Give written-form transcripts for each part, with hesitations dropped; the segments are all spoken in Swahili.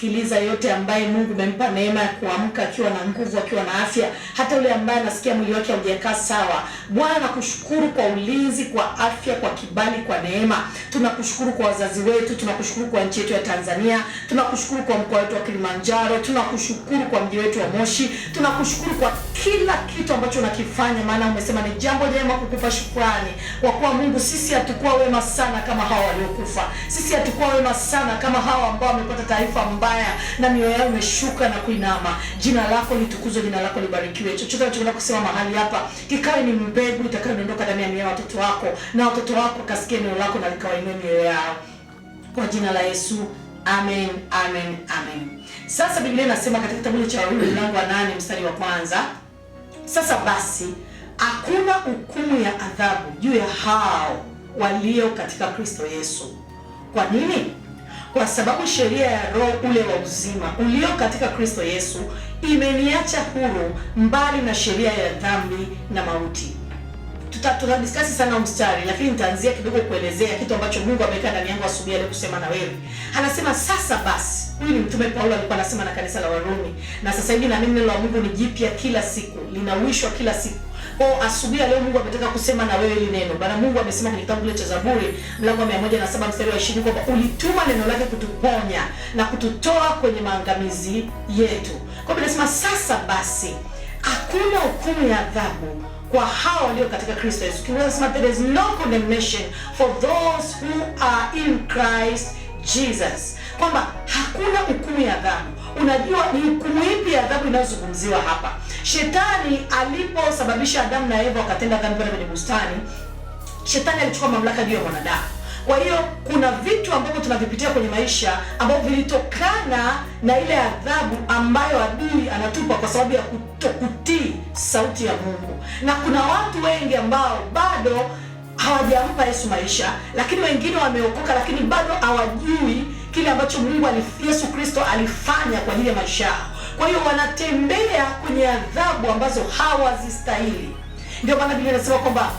ananisikiliza, yote ambaye Mungu amempa neema ya kuamka akiwa na nguvu, akiwa na afya, hata yule ambaye anasikia mwili wake haujakaa sawa, Bwana nakushukuru kwa ulinzi, kwa afya, kwa kibali, kwa neema. Tunakushukuru kwa wazazi wetu, tunakushukuru kwa nchi yetu ya Tanzania, tunakushukuru kwa mkoa wetu wa Kilimanjaro, tunakushukuru kwa mji wetu wa Moshi, tunakushukuru kwa kila kitu ambacho unakifanya, maana umesema ni jambo jema kukupa shukrani. Kwa kuwa Mungu, sisi hatukuwa wema sana kama hawa waliokufa. Sisi hatukuwa wema sana kama hawa ambao wamepata taarifa mbaya na mioyo yao imeshuka na kuinama. Jina lako litukuzwe, jina lako libarikiwe. Chochote tunachotaka kusema mahali hapa kikawe ni mbegu itakayodondoka ndani ya mioyo ya watoto wako, na watoto wako kasikie neno lako na likawainue mioyo yao. Kwa jina la Yesu. Amen, amen, amen. Sasa Biblia inasema katika kitabu cha Warumi mlango wa 8 mstari wa 1, sasa basi hakuna hukumu ya adhabu juu ya hao walio katika Kristo Yesu. Kwa nini? Kwa sababu sheria ya roho ule wa uzima ulio katika Kristo Yesu imeniacha huru mbali na sheria ya dhambi na mauti. Tutadiscuss sana mstari, lakini nitaanzia kidogo kuelezea kitu ambacho Mungu ameweka ndani yangu asubuhi leo kusema na wewe. Anasema sasa basi. Huyu ni mtume Paulo, alikuwa anasema na kanisa la Warumi. Na sasa hivi na mimi neno la Mungu ni jipya kila siku, linawishwa kila siku. Kwa asubuhi leo Mungu ametaka kusema na wewe hili neno. Bwana Mungu amesema kwenye kitabu cha Zaburi mlango wa 107 mstari wa 20 kwamba ulituma neno lake kutuponya na kututoa kwenye maangamizi yetu. Kwa hivyo nasema sasa basi hakuna hukumu ya adhabu kwa hao walio katika Kristo Yesu. Kinasema there is no condemnation for those who are in Christ Jesus. Kwamba hakuna hukumu ya adhabu. Unajua ni hukumu ipi ya adhabu inayozungumziwa hapa? Shetani aliposababisha Adamu na Eva wakatenda dhambi pale kwenye bustani, Shetani alichukua mamlaka juu ya mwanadamu. Kwa hiyo kuna vitu ambavyo tunavipitia kwenye maisha ambavyo vilitokana na ile adhabu ambayo adui anatupa kwa sababu ya kutokutii sauti ya Mungu. Na kuna watu wengi ambao bado hawajampa Yesu maisha, lakini wengine wameokoka lakini bado hawajui kile ambacho Mungu Yesu Kristo alifanya kwa ajili ya maisha yao. Kwa hiyo wanatembea kwenye adhabu ambazo hawazistahili. Ndio maana Biblia inasema kwamba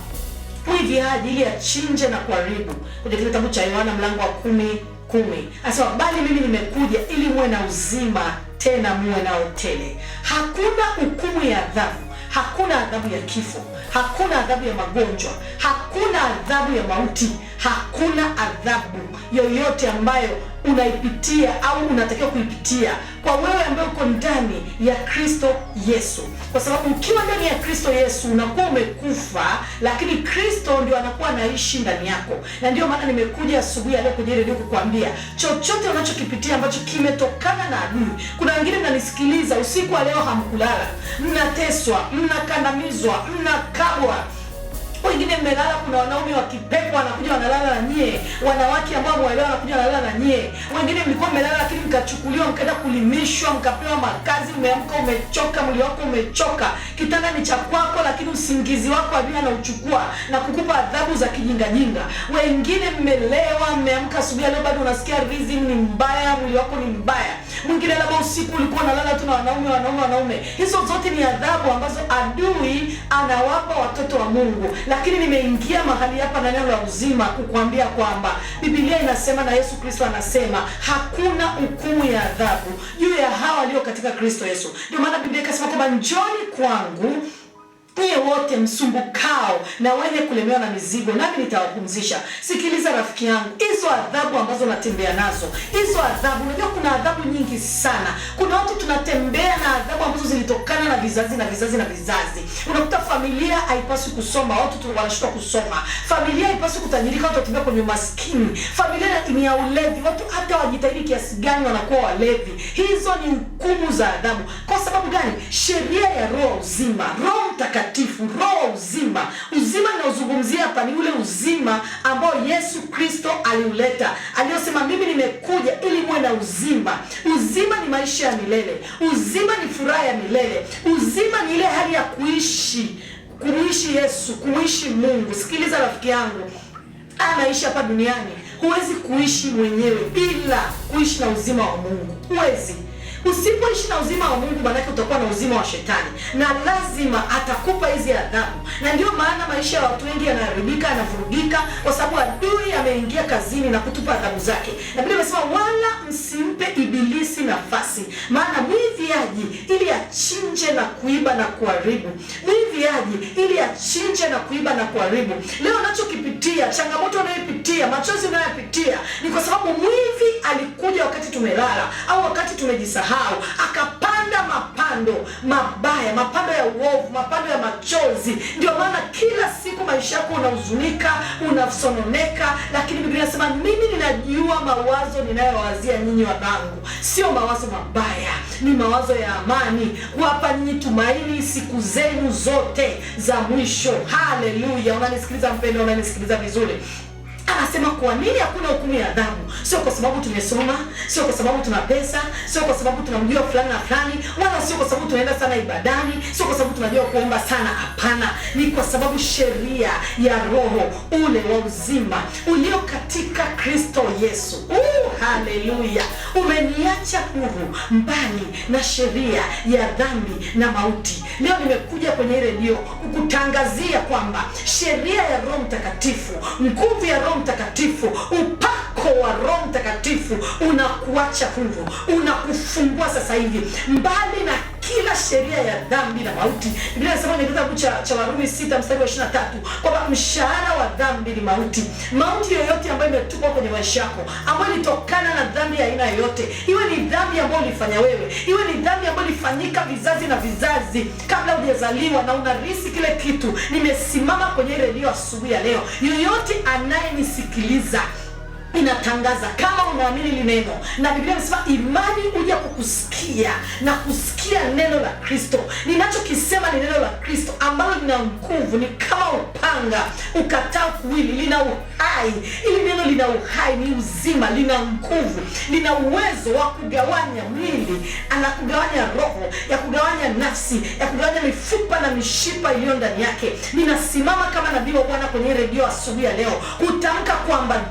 huyu haji ili achinje na kuharibu. Kwenye kitabu cha Yohana mlango wa 10:10 anasema bali mimi nimekuja ili muwe na uzima, tena muwe nao tele. Hakuna hukumu ya adhabu, hakuna adhabu ya kifo, hakuna adhabu ya magonjwa, hakuna adhabu ya mauti, hakuna adhabu yoyote ambayo unaipitia au unatakiwa kuipitia kwa wewe ambaye uko ndani ya Kristo Yesu. Kwa sababu ukiwa ndani ya Kristo Yesu unakuwa umekufa, lakini Kristo ndio anakuwa anaishi ndani yako. Na ndio maana nimekuja asubuhi leo kwenye redio kukuambia chochote unachokipitia ambacho kimetokana na adui. Kuna wengine mnanisikiliza usiku wa leo hamkulala, mnateswa, mnakandamizwa, mnakabwa. Wengine mmelala, kuna wanaume wa kipepo wanakuja wanalala na nyie, wanawake ambao mwaelewa wanakuja wanalala na nyie. Wengine mlikuwa mmelala lakini mkachukuliwa mkaenda kulimishwa, mkapewa makazi, umeamka umechoka, mwili wako umechoka. Kitanda ni cha kwako lakini usingizi wako adui anauchukua na kukupa adhabu za kijinga. Wengine mmelewa, mmeamka asubuhi leo bado unasikia rhythm ni mbaya, mwili wako ni mbaya. Mwingine labda usiku ulikuwa unalala tu na wanaume. Hizo zote ni adhabu ambazo adui anawapa watoto wa Mungu. Lakini nimeingia mahali hapa na neno la uzima kukuambia kwamba Biblia inasema na Yesu Kristo anasema hakuna hukumu ya adhabu juu ya hawa walio katika Kristo Yesu. Ndio maana Biblia ikasema kwamba njoni kwangu nyie wote msumbukao na wenye kulemewa na mizigo, nami nitawapumzisha. Sikiliza rafiki yangu, hizo adhabu ambazo unatembea nazo, hizo adhabu, unajua kuna adhabu nyingi sana. Kuna watu tunatembea na adhabu ambazo zilitokana na vizazi na vizazi na vizazi. Unakuta familia haipaswi kusoma, watu wanashindwa kusoma. Familia haipaswi kutajirika, watu watembea kwenye maskini. Familia ni ya ulevi, watu hata wajitahidi kiasi gani wanakuwa walevi. Hizo ni hukumu za adhabu. Kwa sababu gani? Sheria ya roho uzima, Roho Mtakatifu, roho uzima. Uzima ninaozungumzia hapa ni ule uzima ambao Yesu Kristo aliuleta. Aliyosema mimi nimekuja ili muwe na uzima. Uzima ni maisha ya milele. Uzima ni furaha ya milele. Uzima ni ile hali ya kuishi Yesu, kuishi Mungu. Sikiliza rafiki yangu, maisha hapa duniani huwezi kuishi mwenyewe bila kuishi na uzima wa Mungu. Huwezi. Usipoishi na uzima wa Mungu maana utakuwa na uzima wa shetani, na lazima atakupa hizi adhabu. Na ndio maana maisha ya watu wengi yanaharibika, yanavurugika kwa sababu adui ameingia kazini na kutupa adhabu zake. Na Biblia inasema wala msimpe ibilisi nafasi nafasi, maana mwivi aji ili achinje na kuiba na kuharibu. Mwivi aji ili achinje na kuiba na kuharibu. Leo unachokipitia, changamoto unayopitia, machozi unayopitia, ni kwa sababu mwivi alikuja wakati tumelala au wakati tumejisahau, akapanda mapando mabaya, mapando ya uovu, mapando ya machozi. Ndio maana kila siku maisha yako unahuzunika, unasononeka, lakini Biblia inasema mimi ninajua mawazo ninayowazia nyinyi wanangu, sio mawazo mabaya, ni mawazo ya amani, kuwapa nyinyi tumaini siku zenu zote za mwisho. Haleluya! Unanisikiliza mpendwa, unanisikiliza vizuri? Anasema kwa nini hakuna hukumu ya adhabu? Sio kwa sababu tumesoma, sio kwa sababu tuna pesa, sio kwa sababu tunamjua fulani na fulani, wala sio kwa sababu tunaenda sana ibadani, sio kwa sababu tunajua kuomba sana. Hapana, ni kwa sababu sheria ya roho ule wa uzima ulio katika Kristo Yesu, haleluya, umeniacha huru mbali na sheria ya dhambi na mauti. Leo nimekuja kwenye redio kukutangazia kwamba sheria ya Roho Mtakatifu, nguvu ya Roho Mtakatifu, upako wa Roho Mtakatifu unakuacha huru, unakufungua sasa hivi mbali na kila sheria ya dhambi na mauti. Biblia inasema kwenye kitabu cha Warumi 6:23 kwamba mshahara wa dhambi ni mauti. Mauti yoyote ambayo imetupwa kwenye maisha yako, ambayo ilitokana na dhambi ya aina yoyote, iwe ni dhambi ambayo ulifanya wewe, iwe ni dhambi ambayo ilifanyika vizazi na vizazi kabla hujazaliwa na unarisi kile kitu, nimesimama kwenye redio asubuhi ya leo, yoyote anayenisikiliza inatangaza kama unaamini li neno, na Biblia inasema imani huja kukusikia na kusikia neno la Kristo. Ninachokisema ni neno la Kristo ambalo lina nguvu, ni kama upanga ukatao kuwili, lina uhai. Ili neno lina uhai, ni uzima, lina nguvu, lina uwezo wa kugawanya mwili, anakugawanya roho, ya kugawanya nafsi, ya kugawanya mifupa na mishipa iliyo ndani yake. Ninasimama kama nabii wa Bwana kwenye redio asubuhi ya leo kutamka kwamba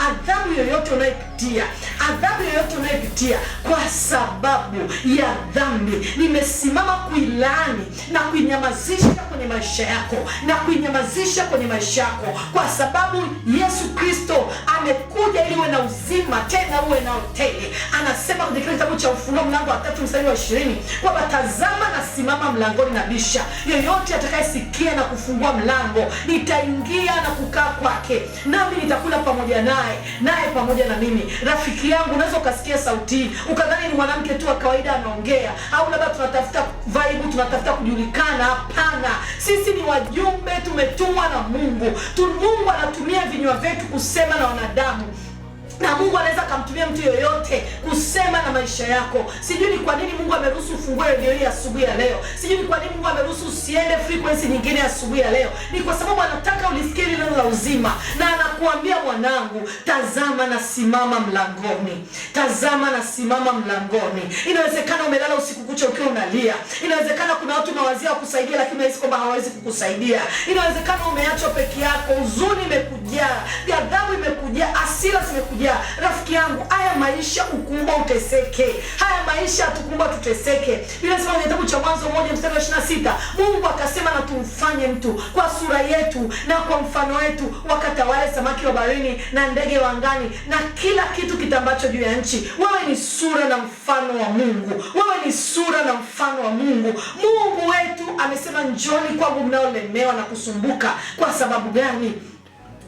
adhabu yoyote unayopitia, adhabu yoyote unayopitia kwa sababu ya dhambi, nimesimama kuilaani na kuinyamazisha kwenye maisha yako, na kuinyamazisha kwenye maisha yako, kwa sababu Yesu Kristo amekuja ili uwe na uzima, tena uwe na tele. Anasema kwenye kitabu cha Ufunuo mlango wa 3:20 kwamba tazama nasimama mlangoni na bisha, yoyote atakayesikia na kufungua mlango, nitaingia na kukaa kwake, nami nitakula pamoja naye, naye pamoja na mimi. Rafiki yangu, unaweza ukasikia sauti ukadhani ni mwanamke tu wa kawaida anaongea, au labda tunatafuta vibe, tunatafuta kujulikana. Hapana, sisi ni wajumbe, tumetumwa na Mungu. Mungu anatumia vinywa vyetu kusema na wanadamu, na Mungu anaweza kumtumia mtu yoyote kusema na maisha yako. Sijui ni kwa nini Mungu ameruhusu ufungue redio hii asubuhi ya leo. Sijui ni kwa nini Mungu ameruhusu usiende frequency nyingine asubuhi ya leo. Ni kwa sababu anataka ulisikie neno la uzima, na anakuambia mwanangu, tazama na simama mlangoni. Tazama na simama mlangoni. Inawezekana umelala usiku kucha ukiwa unalia. Inawezekana kuna watu unawazia kusaidia lakini unahisi kwamba hawawezi kukusaidia. Inawezekana umeachwa peke yako, huzuni imekujaa, ghadhabu imekujaa, hasira zimekujaa. Rafiki yangu, haya maisha ukuumba uteseke. Haya maisha hatukuumba tuteseke. Biblia inasema kwenye kitabu cha Mwanzo 1:26, Mungu akasema na tumfanye mtu kwa sura yetu na kwa mfano wetu, wakatawale samaki wa baharini na ndege wa angani na kila kitu kitambacho juu ya nchi. Wewe ni sura na mfano wa Mungu. Wewe ni sura na mfano wa Mungu. Mungu wetu amesema njoni kwangu mnaolemewa na kusumbuka. Kwa sababu gani?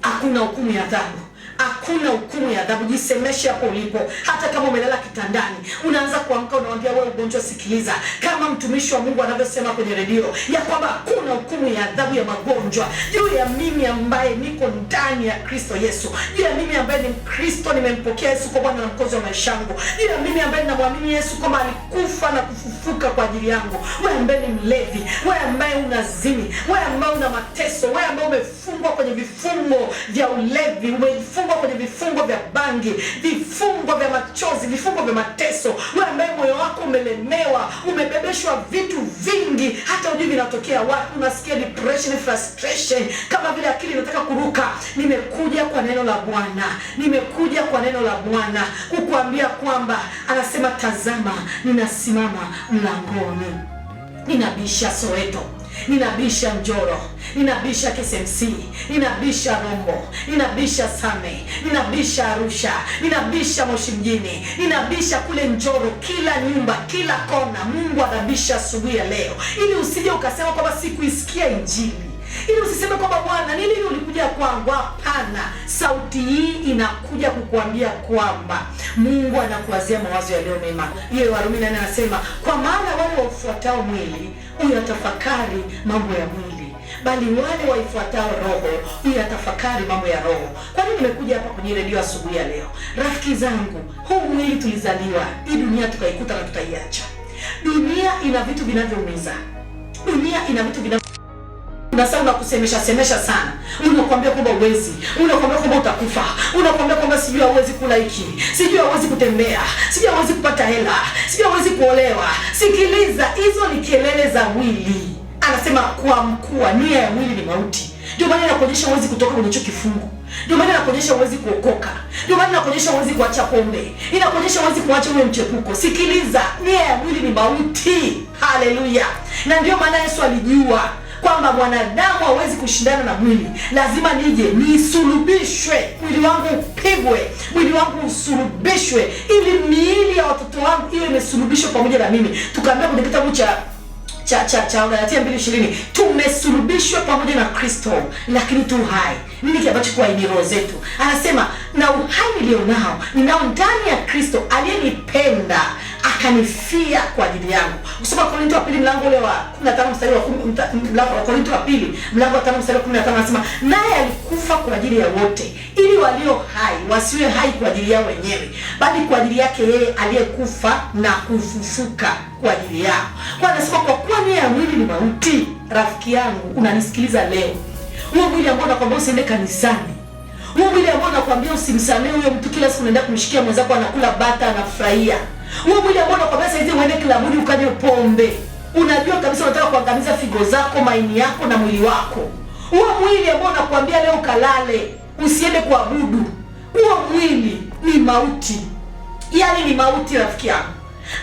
Hakuna hukumu ya adhabu. Hakuna hukumu ya adhabu. Jisemeshe hapo ulipo. Hata kama umelala kitandani, unaanza kuamka, unawaambia wewe ugonjwa, sikiliza. Kama mtumishi wa Mungu anavyosema kwenye redio ya kwamba hakuna hukumu ya adhabu ya magonjwa juu ya mimi ambaye niko ndani ya Kristo Yesu, juu ya mimi ambaye ni Mkristo, nimempokea Yesu kwa Bwana na Mwokozi wa maisha yangu, juu ya mimi ambaye ninamwamini Yesu kwamba alikufa na kufufuka kwa ajili yangu. Wewe ambaye ni mlevi, wewe ambaye unazini, wewe ambaye una mateso, wewe ambaye umefungwa kwenye vifungo vya ulevi, umefungwa kwenye vifungo vya bangi, vifungo vya machozi, vifungo vya mateso, wewe ambaye moyo wako umelemewa, umebebeshwa vitu vingi hata hujui vinatokea wapi, unasikia depression, frustration, kama vile akili inataka kuruka. Nimekuja kwa neno la Bwana, nimekuja kwa neno la Bwana kukuambia kwamba anasema tazama ninasimama mlangoni, ninabisha. Soweto, ninabisha Njoro, ninabisha KCMC, ninabisha Rombo, ninabisha Same, ninabisha Arusha, ninabisha Moshi mjini, ninabisha kule Njoro, kila nyumba, kila kona. Mungu anabisha asubuhi ya leo, ili usije ukasema kwamba sikuisikia injili, ili usiseme kwamba Bwana nini ulikuja kwangu. Hapana, sauti hii inakuja kukuambia kwamba Mungu anakuwazia mawazo yaliyo mema. Yeye Warumi 8 anasema, kwa maana wale waufuatao mwili uyatafakari mambo ya mwili, bali wale waifuatao roho uyatafakari mambo ya roho. Kwa nini nimekuja hapa kwenye redio asubuhi ya leo? Rafiki zangu, huu mwili tulizaliwa, hii dunia tukaikuta na tutaiacha. Dunia ina vitu vinavyoumiza. Dunia ina vitu unasema kusemesha sana. Unakuambia kwamba uwezi, unakuambia kwamba utakufa, unakuambia kwamba sijui hauwezi kula hiki, sijui hauwezi kutembea, sijui hauwezi kupata hela, sijui hauwezi kuolewa. Sikiliza, hizo ni kelele za mwili. Anasema kwa mkuu, nia ya mwili ni mauti. Ndio maana inakuonyesha uwezi kutoka kwenye hicho kifungu. Ndio maana inakuonyesha uwezi kuokoka. Ndio maana inakuonyesha uwezi kuacha pombe. Inakuonyesha uwezi kuacha ule mchepuko. Sikiliza, nia ya mwili ni mauti. Haleluya. Na ndio maana Yesu alijua kwamba mwanadamu hawezi kushindana na mwili. Lazima nije nisulubishwe, mwili wangu upigwe, mwili wangu usulubishwe, ili miili ya watoto wangu iwe imesulubishwa pamoja na mimi. Tukaambia kwenye kitabu cha Galatia 2:20, tumesulubishwa pamoja na Kristo, lakini tu hai. Nini kiambacho kwa ini roho zetu? Anasema, na uhai nilionao ninao ndani ya Kristo aliyenipenda akanifia kwa ajili yangu. Usoma Korinto wa pili mlango ule wa 15 mstari wa 10, mlango wa Korinto wa pili mlango wa 5 mstari wa 15 anasema, naye alikufa kwa ajili ya wote, ili walio hai wasiwe hai kwa ajili yao wenyewe, bali kwa ajili yake yeye aliyekufa na kufufuka kwa ajili yao. Kwa anasema kwa kuwa nia ya mwili ni mauti. Rafiki yangu, unanisikiliza leo, huo mwili ambao unakwambia usiende kanisani, huo mwili ambao unakwambia usimsamehe huyo mtu, kila siku unaenda kumshikia mwenzako anakula bata anafurahia, huo mwili ambao unakwambia saizi uende klabuni ukanywe pombe, unajua kabisa unataka kuangamiza figo zako, maini yako na mwili wako, huo mwili ambao unakwambia leo kalale usiende kuabudu, huo mwili ni mauti. Yaani ni mauti, rafiki yangu.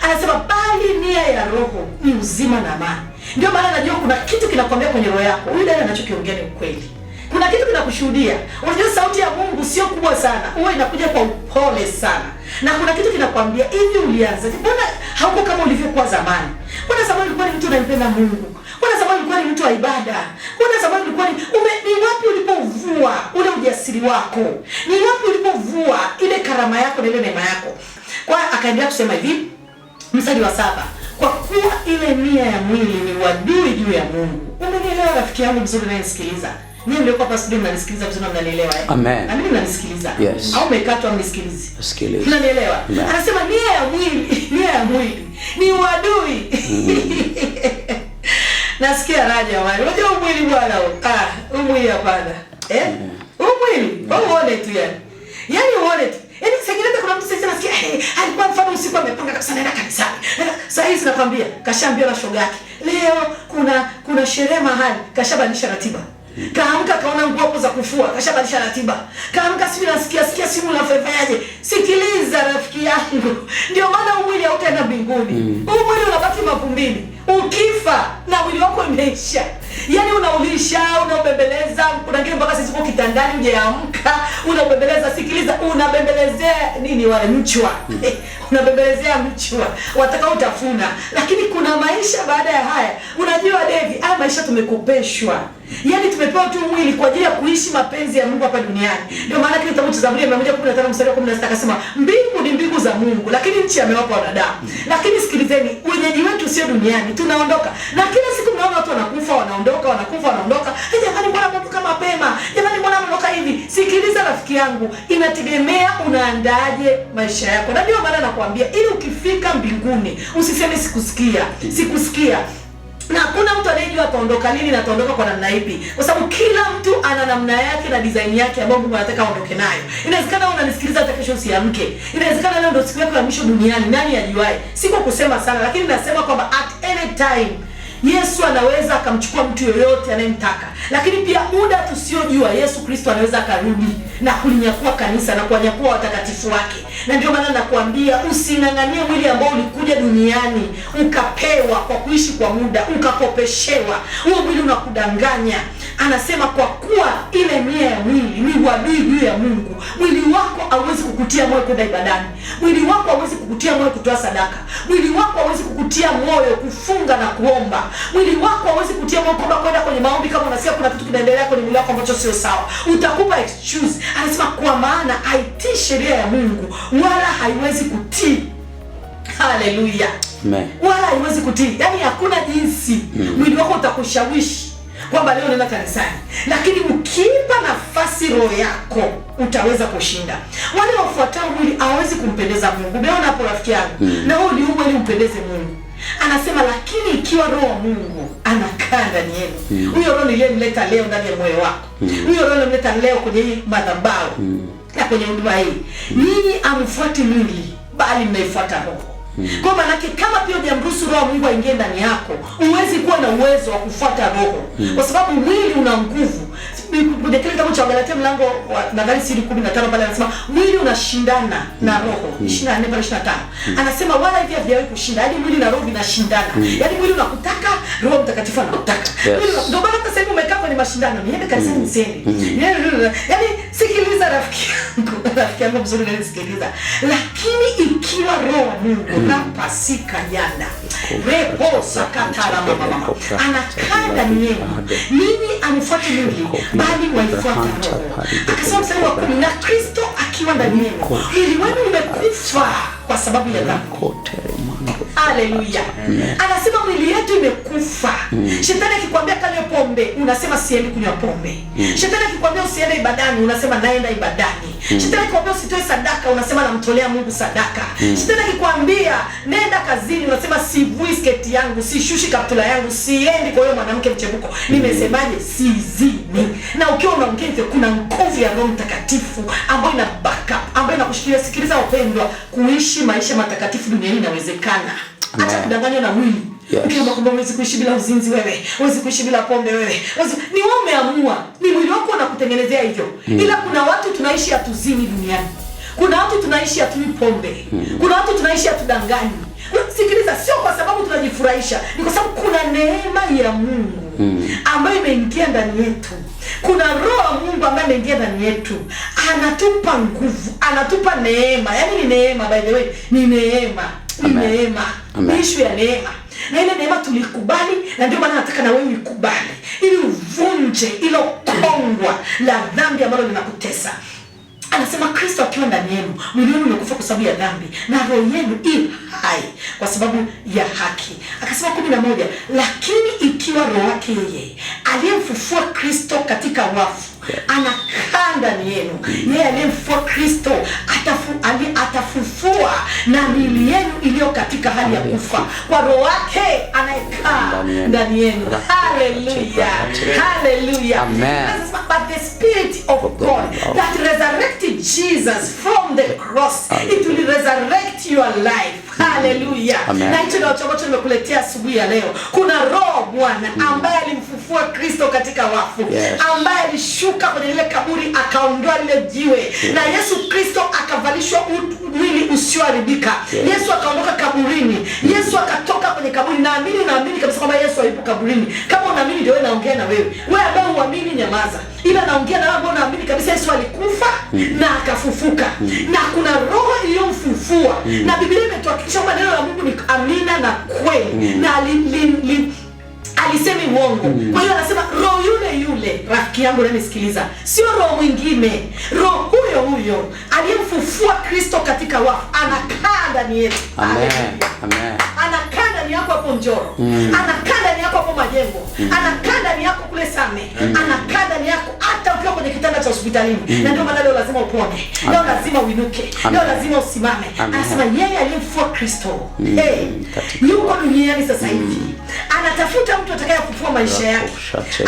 Anasema bali nia ya roho ni uzima na amani. Ndio maana najua kuna kitu kinakwambia kwenye roho yako, huyu dada anachokiongea ni ukweli. Kuna kitu kinakushuhudia. Unajua sauti ya Mungu sio kubwa sana, huwa inakuja kwa upole sana. Na kuna kitu kinakwambia hivi, ulianza mbona hauko kama ulivyokuwa zamani? Mbona zamani ulikuwa ni mtu unayempenda Mungu? Mbona zamani ulikuwa ni mtu wa ibada? Mbona zamani ulikuwa ni wapi ulipovua ule ujasiri wako? Ni wapi ulipovua ile karama yako na ile neema yako? Kwa akaendelea kusema hivi, mstari wa 7, kwa kuwa ile nia ya mwili ni uadui juu ya Mungu. Umenielewa rafiki yangu mzuri unayenisikiliza? Mimi ndio hapa studio mnanisikiliza vizuri na mnanielewa eh? Amen. Na mimi mnanisikiliza. Yes. Au umekatwa mnisikilize? Sikiliza. Mnanielewa? Anasema nia ya mwili ni uadui. Nasikia raja wale. Unajua mwili bwana huo. Mwili hapana. Mwili. Uone tu yani. Yaani uone tu. Yaani sasa kuna mtu sasa nasikia alikuwa mfano usiku amepanga kabisa naenda kanisani. Sasa hizi nakwambia kashaambia na shoga yake. Leo kuna sherehe mahali, kashabadilisha ratiba. Kaamka kaona nguo za kufua, kashabadilisha ratiba. Kaamka siku nasikia simu unafanyaje? Sikiliza rafiki yangu. Ndio maana mwili hautaenda mbinguni. Mwili unabaki mavumbini. Ukifa na mwili wako umeisha. Yaani unaulisha, unaubembeleza, kuna ngine mpaka sisi uko kitandani hujaamka, unaubembeleza. Sikiliza, unabembelezea nini wale mchwa? Unabembelezea mchwa, watakao utafuna. Lakini kuna maisha baada ya haya. Unajua Devi, haya maisha tumekopeshwa. Yaani tumepewa tu mwili kwa ajili ya kuishi mapenzi ya Mungu hapa duniani. Ndio maana kile kitabu cha Zaburi 115 mstari wa 16 akasema, mbingu ni mbingu za Mungu, lakini nchi amewapa wanadamu. Lakini sikilizeni, wenyeji wetu sio duniani, tunaondoka. Na kila siku mnaona watu wanakufa, wanaondoka, wanakufa, wanaondoka. Jamani mbona mnaondoka mapema? Jamani mbona mnaondoka hivi? Sikiliza rafiki yangu, inategemea unaandaje maisha yako. Na ndio maana nakwambia, ili ukifika mbinguni, usiseme sikusikia. Na hakuna mtu anayejua ataondoka lini na ataondoka kwa namna ipi. Kwa sababu kila mtu ana namna yake na design yake ambayo Mungu anataka aondoke nayo. Inawezekana wewe unanisikiliza hata kesho usiamke. Inawezekana leo ndio siku yako ya mwisho duniani, nani ajuae? Siko kusema sana, lakini nasema kwamba at any time Yesu anaweza akamchukua mtu yoyote anayemtaka, lakini pia muda tusiojua Yesu Kristo anaweza akarudi na kulinyakua kanisa na kuwanyakua watakatifu wake. Na ndio maana nakuambia using'ang'anie mwili ambao ulikuja duniani ukapewa kwa kuishi kwa muda, ukakopeshewa. Huo mwili unakudanganya. Anasema kwa kuwa ile nia ya mwili ni uadui juu ya Mungu. Mwili wako hauwezi kukutia moyo kwenda ibadani. Mwili wako hauwezi kukutia moyo kutoa sadaka. Mwili wako hauwezi kukutia moyo kufunga na kuomba. Mwili wako hauwezi kukutia moyo kwenda kwenye maombi kama unasikia kuna kitu kinaendelea kwenye mwili wako ambacho sio sawa. Utakupa excuse. Anasema kwa maana haitii sheria ya Mungu wala haiwezi kutii. Haleluya. Amen. Wala haiwezi kutii. Yaani hakuna jinsi mwili wako utakushawishi kwamba leo nenda kanisani, lakini ukipa nafasi roho yako utaweza kushinda. Wale wafuatao mwili hawezi kumpendeza Mungu. Umeona hapo rafiki yangu? Na wewe uliumbwa ili umpendeze Mungu. Anasema lakini ikiwa roho wa Mungu anakaa ndani yenu. Huyo roho niliyemleta leo ndani ya moyo wako. Huyo roho nilimleta leo kwenye hii madhabahu na kwenye huduma hii. Ninyi amfuati mwili bali mnaifuata roho. Kwa maana kama pia hujamruhusu roho Mungu aingie ndani yako, huwezi kuwa na uwezo wa kufuata roho. Kwa sababu mwili una nguvu. Kwenye kile kitabu cha Galatia mlango wa nadhani 15 pale anasema mwili unashindana na roho. 24:25. Anasema wala hivi havijawahi kushinda. Yaani mwili na roho vinashindana. Yaani mwili unakutaka, Roho Mtakatifu anakutaka. Ndio maana hata sasa umekaa kwenye mashindano. Niende kanisani nisende. Yaani sikiliza rafiki yangu mzuri na nisikiliza. Lakini ikiwa roho Mungu napasika yanda. Repo sakatara mama. Anakaa ndani yenu. Nini amfuate mwili bali waifuata roho. Akasema mstari wa 10 na Kristo akiwa ndani yenu. Mwili wenu umekufa kwa sababu ya dhambi. Haleluya. Anasema mwili yetu imekufa. Shetani akikwambia kanywe pombe, unasema siendi kunywa pombe. Shetani akikwambia usiende ibadani, unasema naenda ibadani. Shetani akikwambia usitoe sadaka, unasema namtolea Mungu sadaka. Shetani akikwambia nenda kazini, unasema sivui sketi yangu, sishushi kaptula yangu, siendi kwa hiyo mwanamke mchebuko. Nimesemaje? Sizini. Na ukiwa unaongea hivyo kuna nguvu ya Roho Mtakatifu ambayo ina backup, ambayo inakushikilia. Sikiliza wapendwa, kuishi maisha matakatifu duniani inawezekana. Hata kudanganywa na mwili. Ukiomba kwamba huwezi kuishi bila uzinzi wewe, huwezi kuishi bila pombe wewe. Ni wewe umeamua. Ni mwili wako unakutengenezea hivyo. Ila kuna watu tunaishi hatuzini duniani. Kuna watu tunaishi hatunywi pombe. Kuna watu tunaishi hatudanganyi. Sikiliza, sio kwa sababu tunajifurahisha, ni kwa sababu kuna neema ya Mungu ambayo imeingia ndani yetu. Kuna roho ya Mungu ambaye imeingia ndani yetu. Anatupa nguvu, anatupa neema. Yaani ni neema, by the way, ni neema. Ni neema. Ni issue ya neema. Na ile neema tulikubali, na ndio maana nataka na wewe ukubali ili uvunje ilo kongwa la dhambi ambalo linakutesa. Anasema Kristo akiwa ndani yenu, mwili wenu umekufa kwa sababu ya dhambi na roho yenu i hai kwa sababu ya haki. Akasema 11, lakini ikiwa roho yake yeye aliyemfufua Kristo katika wafu anakaa ndani yenu, yeye aliyemfufua Kristo atafufua na miili yenu iliyo katika hali ya kufa kwa roho yake anayekaa ndani yenu. Hallelujah. Hallelujah. But the Spirit of God that resurrected Jesus from the cross, it will resurrect your life. Hallelujah. Na hicho ndio ambacho nimekuletea asubuhi ya leo. Kuna roho Bwana ambaye alimfufua Kristo katika wafu, ambaye alishuka kwenye ile kaburi akaondoa ile jiwe, na Yesu Kristo akavalishwa mwili usioharibika. Yesu akaondoka kaburini. Yesu akatoka kwenye kaburi. Naamini kabisa kwamba Yesu hayupo kaburini. Kama unaamini ndio naongea na wewe. Wewe ambaye huamini nyamaza. Ila naongea na wewe ambao unaamini kabisa Yesu alikufa na akafufuka. Na kuna roho iliyomfufua. Na Biblia imetuhakikisha kwamba neno la Mungu ni amina na kweli. Na alisemi uongo. Kwa hiyo anasema roho yule rafiki yangu unanisikiliza, sio roho mwingine. Roho huyo aliyemfufua Kristo katika wafu anakaa ndani yetu. Amen. Amen. Anakaa ndani yako hapo Njoro. Anakaa ndani yako hapo Majengo. Anakaa ndani yako kule Same. Anakaa ndani yako hata ukiwa kwenye kitanda cha hospitalini. Na ndio maana leo lazima upone. Leo lazima uinuke. Leo lazima usimame. Anasema yeye aliyemfufua Kristo yuko duniani sasa hivi. Anatafuta mtu atakayefufua maisha yake.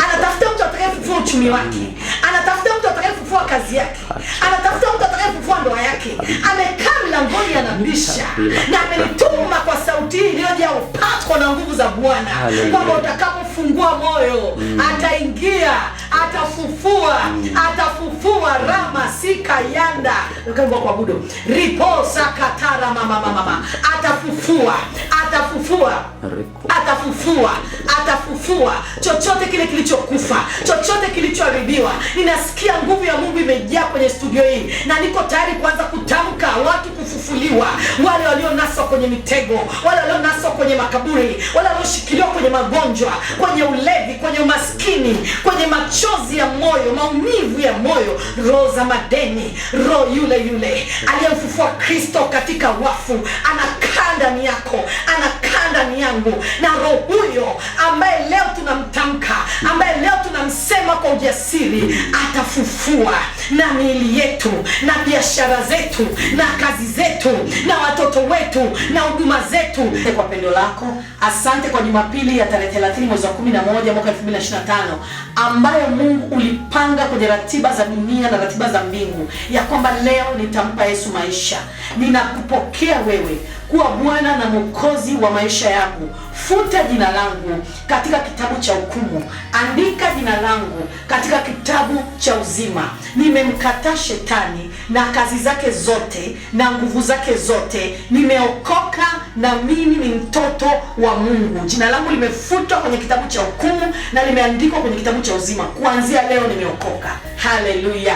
Anatafuta mtu atakayefufua uchumi wake. Anatafuta mtu atakayefufua kazi yake. Anatafuta mtu atakayefufua ndoa yake. Amekaa mlangoni anabisha. Na amenituma kwa sauti iliyojaa upako na nguvu za Bwana. Bwana, kwamba utakapofungua moyo ataingia, atafufua, atafufua rama sika yanda ukaanza kuabudu riposa katara mama atafufua, atafufua, atafufua, atafufua chochote kile kilichokufa, chochote kilichoharibiwa. Ninasikia nguvu ya Mungu imejaa kwenye studio hii, na niko tayari kuanza kutamka watu kufufuliwa, wale walionaswa kwenye mitego, wale walionaswa kwenye makaburi, wale walioshikiliwa kwenye magonjwa, kwenye ulevi, kwenye umaskini, kwenye machozi ya moyo, maumivu ya moyo, roho za madeni, roho yule aliyemfufua Kristo katika wafu anakaa ndani yako, anakaa ndani yangu, na roho huyo ambaye leo tunamtamka, ambaye leo tunamsema kwa ujasiri, atafufua na miili yetu, na biashara zetu, na kazi zetu, na watoto wetu, na huduma zetu. Kwa pendo lako, asante kwa Jumapili ya tarehe 30 mwezi wa 11 mwaka 2025 ambayo Mungu ulipanga kwenye ratiba za dunia na ratiba za mbingu, ya kwamba leo nitampa Yesu maisha. Ninakupokea wewe kuwa Bwana na Mwokozi wa maisha yangu. Futa jina langu katika kitabu cha hukumu, andika jina langu katika kitabu cha uzima. Nimemkataa shetani na kazi zake zote na nguvu zake zote. Nimeokoka na mimi ni mtoto wa Mungu. Jina langu limefutwa kwenye kitabu cha hukumu na limeandikwa kwenye kitabu cha uzima. Kuanzia leo nimeokoka. Haleluya.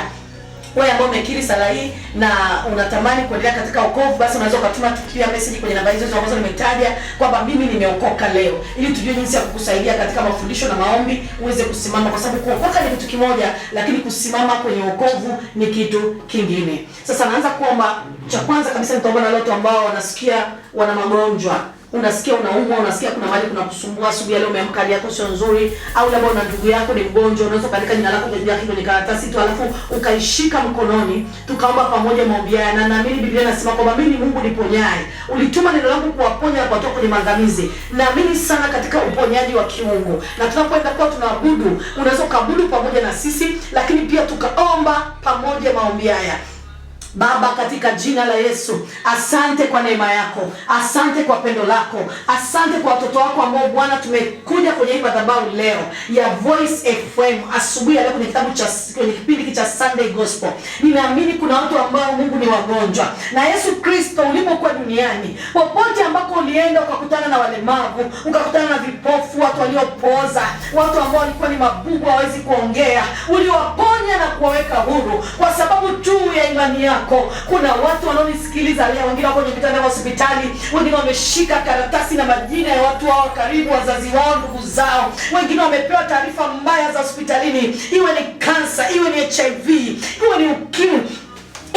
Wewe ambao umekiri sala hii na unatamani kuendelea katika wokovu, basi unaweza ukatuma pia message kwenye namba hizo ambazo nimetaja kwamba mimi nimeokoka leo, ili tujue jinsi ya kukusaidia katika mafundisho na maombi uweze kusimama, kwa sababu kuokoka ni kitu kimoja, lakini kusimama kwenye wokovu ni kitu kingine. Sasa naanza kuomba. Cha kwanza kabisa nitaomba na watu ambao wanasikia wana magonjwa. Unasikia unaumwa, unasikia kuna mahali kuna kusumbua, asubuhi ya leo umeamka hali yako sio nzuri, au labda una ndugu yako ni mgonjwa, unaweza kuandika jina lako kwenye karatasi tu alafu ukaishika mkononi, tukaomba pamoja maombi haya. Na naamini Biblia inasema kwamba mimi ni Mungu niponyaye. Ulituma neno langu kuwaponya na kuwatoa kwenye maangamizi. Naamini sana katika uponyaji wa kiungu. Na tunapoenda kwa tunaabudu, unaweza kuabudu pamoja na sisi, lakini pia tukaomba pamoja maombi haya. Baba, katika jina la Yesu, asante kwa neema yako, asante kwa pendo lako, asante kwa watoto wako ambao Bwana tumekuja kwenye hii madhabahu leo ya Voice FM asubuhi ya leo kwenye kipindi cha Sunday Gospel. Ninaamini kuna watu ambao Mungu ni wagonjwa, na Yesu Kristo ulipokuwa duniani, popote ambako ulienda ukakutana na walemavu, ukakutana na vipofu, watu waliopooza, watu ambao walikuwa ni mabubu hawezi kuongea, uliwaponya na kuwaweka huru kwa sababu tu ya imani yako. Kuna watu wanaonisikiliza leo, wengine wako kwenye vitanda vya hospitali, wengine wameshika karatasi na majina ya watu wao karibu, wazazi wao, ndugu zao. Wengine wamepewa taarifa mbaya za hospitalini, iwe ni kansa, iwe ni HIV, iwe ni ukimwi,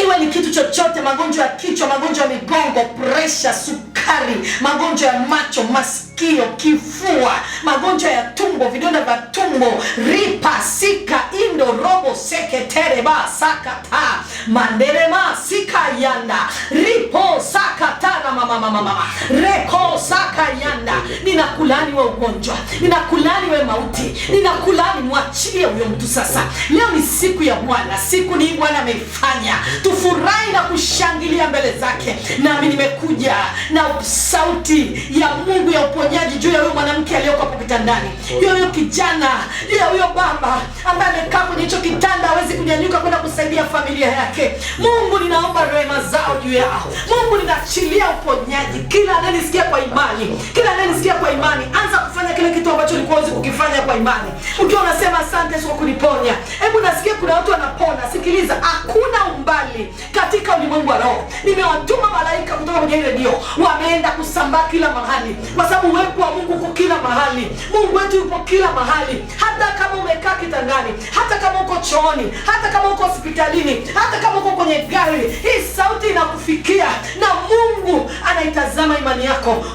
iwe ni kitu chochote, magonjwa ya kichwa, magonjwa ya migongo, pressure, sukari, magonjwa ya macho, masikio, kifua, magonjwa ya tumbo, vidonda vya tumbo, ripa, sika, indo, robo, seke, tereba, sakata, manderema, sika, yanda, ripo, sakatana, mama, reko, saka, yanda. Ninakulani we ugonjwa, ninakulani we mauti, ninakulani, mwachilie huyo mtu sasa. Leo ni siku ya Bwana, siku ni Bwana ameifanya. Tufurahi na kushangilia mbele zake. Nami nimekuja na sauti ya Mungu ya uponyaji juu ya huyo mwanamke aliyeko hapo kitandani, juu ya huyo kijana, juu ya huyo baba ambaye amekaa kwenye hicho kitanda hawezi kunyanyuka kwenda kusaidia familia yake. Mungu, ninaomba rehema zao juu yao. Mungu, ninaachilia uponyaji. Kila anayesikia kwa imani, kila anayesikia kwa imani, anza kufanya kile kitu ambacho ulikuwa huwezi kukifanya kwa imani. Ukiwa unasema asante Yesu kwa kuniponya. Hebu nasikia kuna watu wanapona. Sikiliza, hakuna umbali katika ulimwengu wa roho. Nimewatuma malaika kutoka kwenye redio, wameenda kusambaa kila mahali, kwa sababu uwepo wa Mungu uko kila mahali. Mungu wetu yupo kila mahali. Hata kama umekaa kitandani, hata kama uko chooni, hata kama uko hospitalini, hata kama uko kwenye gari, hii sauti inakufikia na Mungu anaitazama imani yako.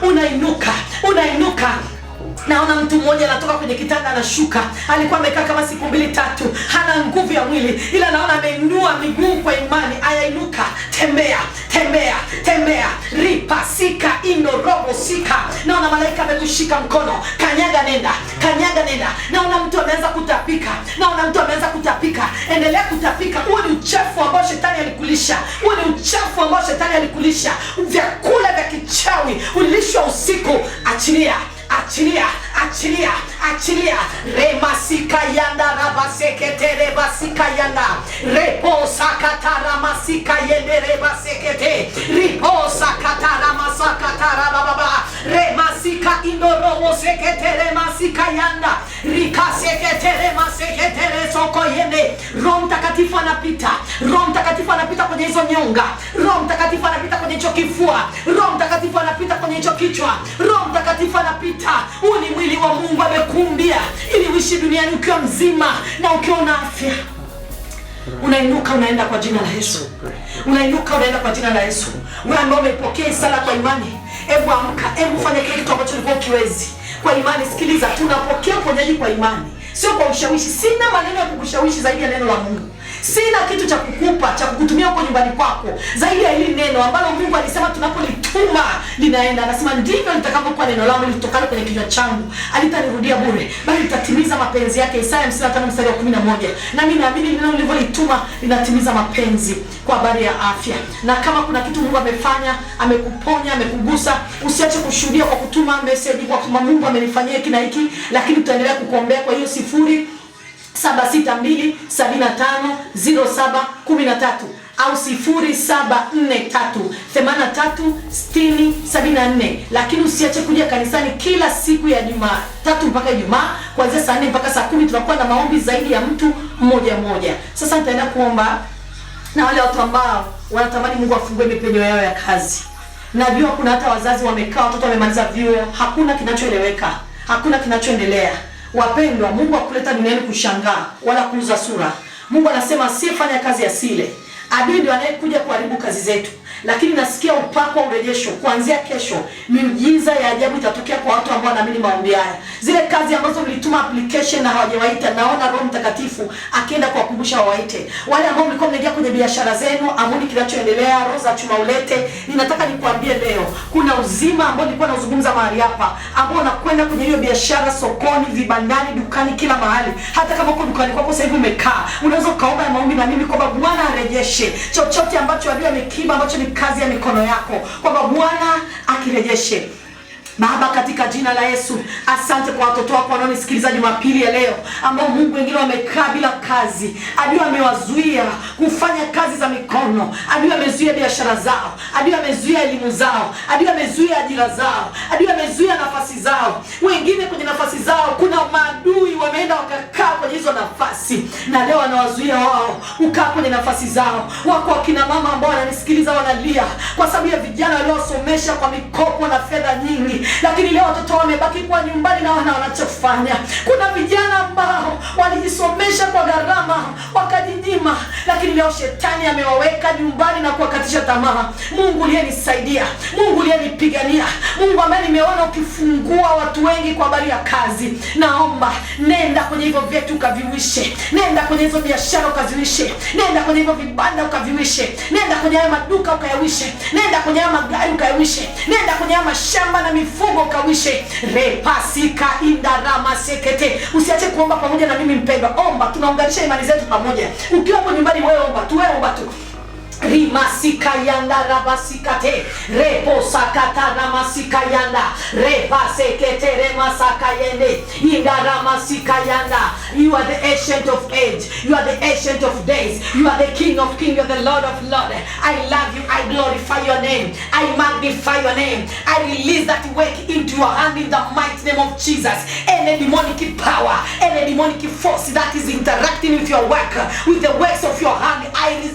Unainuka. Naona mtu mmoja anatoka kwenye kitanda anashuka. Alikuwa amekaa kama siku 2-3, hana nguvu ya mwili, ila naona ameinua miguu kwa imani. Ayainuka, tembea, ripa, sika, indo, robo, sika. Naona malaika amekushika mkono. Kanyaga nenda. Naona mtu ameanza kutapika. Endelea kutapika. Huo ni uchafu ambao shetani alikulisha. Vyakula vya kichawi ulilishwa usiku. achilia, achilia, achilia. Remasika yanda rabasekete rebasika yanda. Reposa katara masika yende rebasekete. Riposa katara masaka tara baba. Remasika indorobo sekete remasika yanda. Rikasekete remasekete resoko yende. Roho Mtakatifu anapita. Roho Mtakatifu anapita kwenye hizo nyonga. Roho Mtakatifu anapita kwenye hicho kifua. Roho Mtakatifu anapita kwenye hicho kichwa. Roho Mtakatifu anapita. Huu ni mwili wa Mungu amekuumbia ili uishi duniani ukiwa mzima na ukiwa na afya. Unainuka unaenda kwa jina la Yesu. Unainuka unaenda kwa jina la Yesu. Wewe ambao umepokea sala kwa imani, hebu amka, hebu fanya kile kitu ambacho ulikuwa ukiwezi. Kwa imani, sikiliza, tunapokea uponyaji kwa imani, sio kwa ushawishi. Sina maneno ya kukushawishi zaidi ya neno la Mungu. Sina kitu cha kukupa, cha kukutumia huko nyumbani kwako zaidi ya hili neno ambalo Mungu alisema tunapolituma linaenda. Anasema ndivyo litakavyokuwa neno langu litokalo kwenye kinywa changu, alitanirudia bure, bali litatimiza mapenzi yake. Isaya 55:11. Na mimi naamini neno lilivyolituma linatimiza mapenzi kwa habari ya afya. Na kama kuna kitu Mungu amefanya, amekuponya, amekugusa, usiache kushuhudia kwa kutuma message kwa kusema Mungu amenifanyia hiki na hiki, lakini tutaendelea kukuombea. Kwa hiyo 0762750713 au 0743836074. Lakini usiache kuja kanisani kila siku ya Jumatatu mpaka Ijumaa kuanzia saa 4 mpaka saa 10. Tunakuwa na maombi zaidi ya mtu mmoja mmoja. Sasa nitaenda kuomba na wale watu ambao wanatamani Mungu afungue mipenyo yao ya kazi. Najua kuna hata wazazi wamekaa, watoto wamemaliza vyuo, hakuna kinachoeleweka, hakuna kinachoendelea. Wapendwa, Mungu akuleta duniani kushangaa wala kuuza sura. Mungu anasema asiyefanya kazi asile. Adui ndio anayekuja kuharibu kazi zetu. Lakini nasikia upako wa urejesho kuanzia kesho. Miujiza ya ajabu itatokea kwa watu ambao wanaamini maombi haya. Zile kazi ambazo mlituma application na hawajawaita, naona Roho Mtakatifu akienda kuwakumbusha wawaite. Wale ambao mlikuwa mnaingia kwenye biashara zenu, amuni kinachoendelea, roho za chuma ulete. Ninataka nikwambie leo, kuna uzima ambao nilikuwa nazungumza mahali hapa, ambao unakwenda kwenye hiyo biashara, sokoni, vibandani, dukani, kila mahali. Hata kama uko dukani kwako sasa hivi umekaa, unaweza kaomba ya maombi na mimi kwamba Bwana arejeshe chochote ambacho adui amekiba, ambacho ni kazi ya mikono yako, kwamba Bwana akirejeshe. Baba, katika jina la Yesu, asante kwa watoto wako wanaonisikiliza Jumapili ya leo, ambao Mungu wengine wamekaa bila kazi. Adui amewazuia kufanya kazi za mikono, adui amezuia biashara zao, adui amezuia elimu zao, adui amezuia ajira zao, adui amezuia nafasi zao. Wengine kwenye nafasi zao kuna maadui wameenda wakakaa kwenye hizo nafasi, na leo wanawazuia wao kukaa kwenye nafasi zao. Wako wakina mama ambao wananisikiliza wanalia kwa sababu ya vijana waliosomesha kwa mikopo na fedha nyingi, lakini leo watoto wamebaki kwa nyumbani na wanachofanya. Kuna vijana ambao walijisomesha kwa gharama wakajinyima, lakini leo shetani amewaweka nyumbani na kuwakatisha tamaa. Mungu uliyenisaidia, Mungu uliyenipigania, Mungu ambaye nimeona ukifungua watu wengi kwa habari ya kazi, naomba nenda kwenye hivyo vyetu ukaviwishe, nenda kwenye hizo biashara ukaziwishe, nenda kwenye hivyo vibanda ukaviwishe, nenda kwenye haya maduka ukayawishe, nenda kwenye haya magari ukayawishe, nenda kwenye haya mashamba na mifugo ukawishe. Repasika indarama sekete. Usiache kuomba pamoja na mimi mpendwa. Omba, tunaunganisha imani zetu pamoja. Ukiwa hapo nyumbani wewe omba tu, wewe omba tu. Rimasika yanda rabasikate. Repo sakata ramasika yanda. Repasekete remasaka yende. Inda ramasika yanda. You are the ancient of age. You are the ancient of days. You are the King of kings. You are the Lord of lords. I love you. I glorify your name. I magnify your name. I release that work into your hand in the mighty name of Jesus. Any demonic power, any demonic force that is interacting with your work, with the works of your hand, I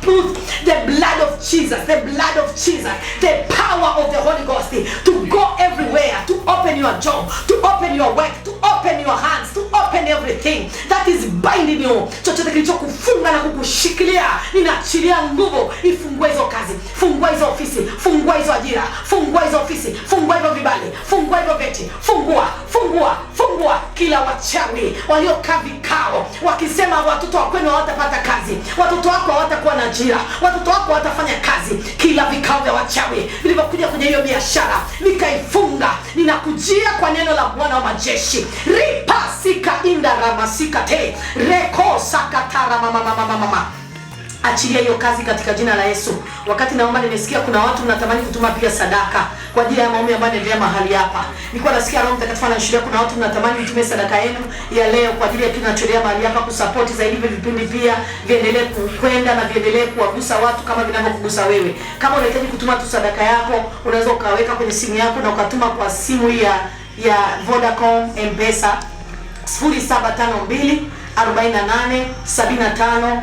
put the blood of Jesus, the blood of Jesus, the power of the Holy Ghost to go everywhere, to open your job, to open your work, to open your hands, to open everything that is binding you. Chochote kilichokufunga na kukushikilia, ninaachilia nguvu ifungue hizo kazi, fungua hizo ofisi, fungua hizo ajira, fungua hizo ofisi, fungua hizo vibali, fungua hizo veti, fungua kila wachawi waliokaa vikao wakisema watoto wako hawatapata kazi, watoto wako hawatakuwa na ajira, watoto wako watafanya kazi. Kila vikao vya wachawi vilivyokuja kwenye hiyo biashara nikaifunga, ninakujia kwa neno la Bwana wa majeshi. Ripasika inda ramasika te reko sakatara mama. achilia hiyo kazi katika jina la Yesu. Wakati naomba nimesikia kuna watu mnatamani kutuma pia sadaka kwa ajili ya maombi ambayo yanaendelea mahali hapa. Nilikuwa nasikia Roho Mtakatifu anashuhudia kuna watu mnatamani mtume sadaka yenu ya leo kwa ajili ya tunachoelea mahali hapa kusupport zaidi hivi vipindi pia viendelee kwenda na viendelee kuwagusa watu kama vinavyokugusa wewe. Kama unahitaji kutuma tu sadaka yako, unaweza ukaweka kwenye simu yako na ukatuma kwa simu ya Vodacom M-Pesa 0752 48 75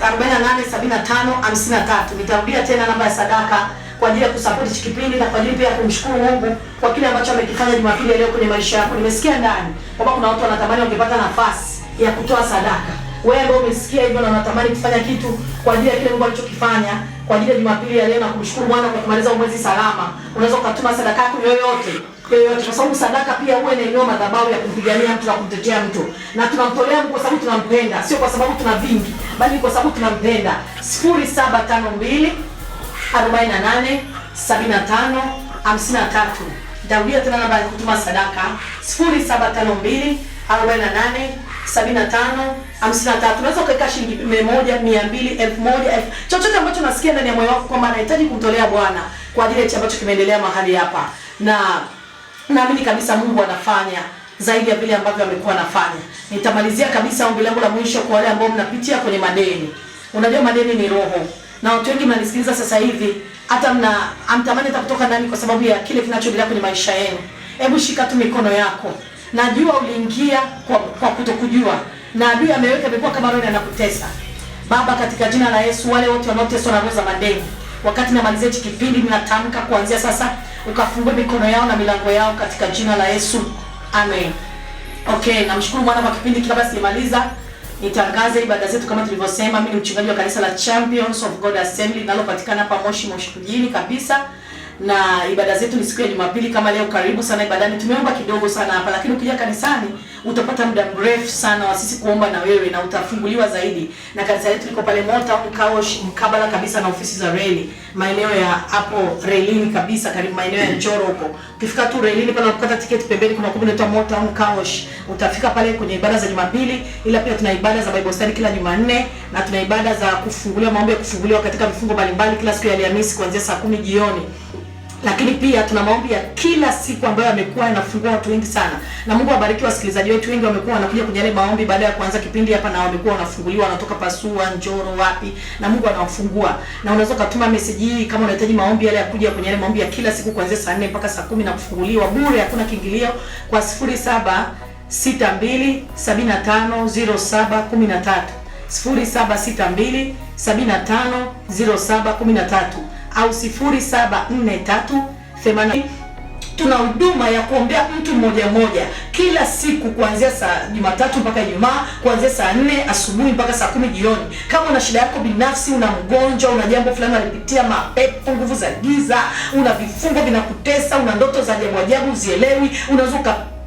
487553. Nitarudia tena namba ya sadaka kwa ajili ya kusupport hiki kipindi na kwa ajili pia kumshukuru Mungu kwa kile ambacho amekifanya Jumapili leo kwenye maisha yako. Nimesikia ndani kwamba kuna watu wanatamani wangepata nafasi ya kutoa sadaka. Wewe ambao umesikia hivyo na unatamani kufanya kitu kwa ajili ya kile Mungu alichokifanya kwa ajili ya Jumapili ya leo na kumshukuru Bwana kwa kumaliza mwezi salama, unaweza ukatuma sadaka yako yoyote kwa sababu sadaka pia huwa inainua madhabahu ya kumpigania mtu na kumtetea mtu. Na tunamtolea Mungu kwa sababu tunampenda, sio kwa sababu tuna vingi, bali kwa sababu tunampenda. 0752 48 75 53. Nitarudia tena namba ya kutuma sadaka 0752 48 75 53. Unaweza kuweka shilingi 100, 200, 1000, chochote ambacho unasikia ndani ya moyo wako kwamba anahitaji kumtolea Bwana kwa ajili ya hicho ambacho kimeendelea mahali hapa. Na naamini kabisa Mungu anafanya zaidi ya vile ambavyo amekuwa anafanya. Nitamalizia kabisa ombi langu la mwisho kwa wale ambao mnapitia kwenye madeni. Unajua madeni ni roho. Na watu wengi mnanisikiliza sasa hivi hata amtamani hata kutoka ndani kwa sababu ya kile kinachoendelea kwenye maisha yenu. Hebu shika tu mikono yako. Najua uliingia kwa kutokujua. Na adui ameweka imekuwa kama roho inakutesa. Baba, katika jina la Yesu, wale wote wanaoteswa na roho za madeni, wakati namalizia hiki kipindi ninatamka kuanzia sasa ukafungue mikono yao na milango yao katika jina la Yesu. Amen. Okay, namshukuru Bwana kwa kipindi kabla sijamaliza. Nitangaze ibada zetu kama tulivyosema. Mimi ni mchungaji wa kanisa la Champions of God Assembly linalopatikana hapa Moshi mjini kabisa. Na ibada zetu ni siku ya Jumapili kama leo. Karibu sana ibadani. Tumeomba kidogo sana hapa, lakini ukija kanisani utapata muda mrefu sana wa sisi kuomba na wewe na utafunguliwa zaidi. Na kanisa letu liko pale Motown Kaosh, mkabala kabisa na ofisi za reli, maeneo ya hapo relini kabisa, karibu maeneo ya Njoro huko. Ukifika tu relini pale unapata tiketi, pembeni kuna kumbe inaitwa Motown Kaosh. Utafika pale kwenye ibada za Jumapili, ila pia tuna ibada za Bible study kila Jumanne na tuna ibada za kufunguliwa, maombi ya kufunguliwa katika vifungo mbalimbali kila siku ya Alhamisi kuanzia saa 10 jioni. Lakini pia tuna maombi ya kila siku ambayo yamekuwa yanafungua watu wengi sana. Na Mungu awabariki wasikilizaji wetu wengi wamekuwa wanakuja kwenye yale maombi baada ya kuanza kipindi hapa, na wamekuwa wanafunguliwa, wanatoka Pasua, Njoro, wapi, na Mungu anawafungua. Na unaweza kutuma message hii kama unahitaji maombi yale ya kuja kwenye yale maombi ya kila siku kuanzia saa 4 mpaka saa 10 na kufunguliwa bure, hakuna kiingilio, kwa 0762 75 0713 0762 75 0713 au 074380. Tuna huduma ya kuombea mtu mmoja mmoja kila siku kuanzia saa Jumatatu mpaka Ijumaa, kuanzia saa 4 asubuhi mpaka saa 10 jioni. Kama una shida yako binafsi, una mgonjwa, una jambo fulani unalipitia, mapepo, nguvu za giza, una vifungo vinakutesa, una ndoto za ajabu ajabu uzielewi, unaweza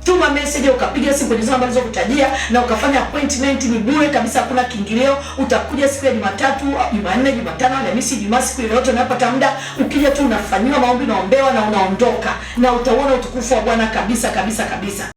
tuma message ukapiga simu kwenye namba nilizokutajia na ukafanya appointment. Ni bure kabisa, hakuna kiingilio. Utakuja siku ya Jumatatu, Jumanne, Jumatano, Alhamisi, Ijumaa, siku yoyote unapata muda. Ukija tu unafanyiwa maombi, unaombewa na unaondoka, na utaona utukufu wa Bwana kabisa kabisa kabisa.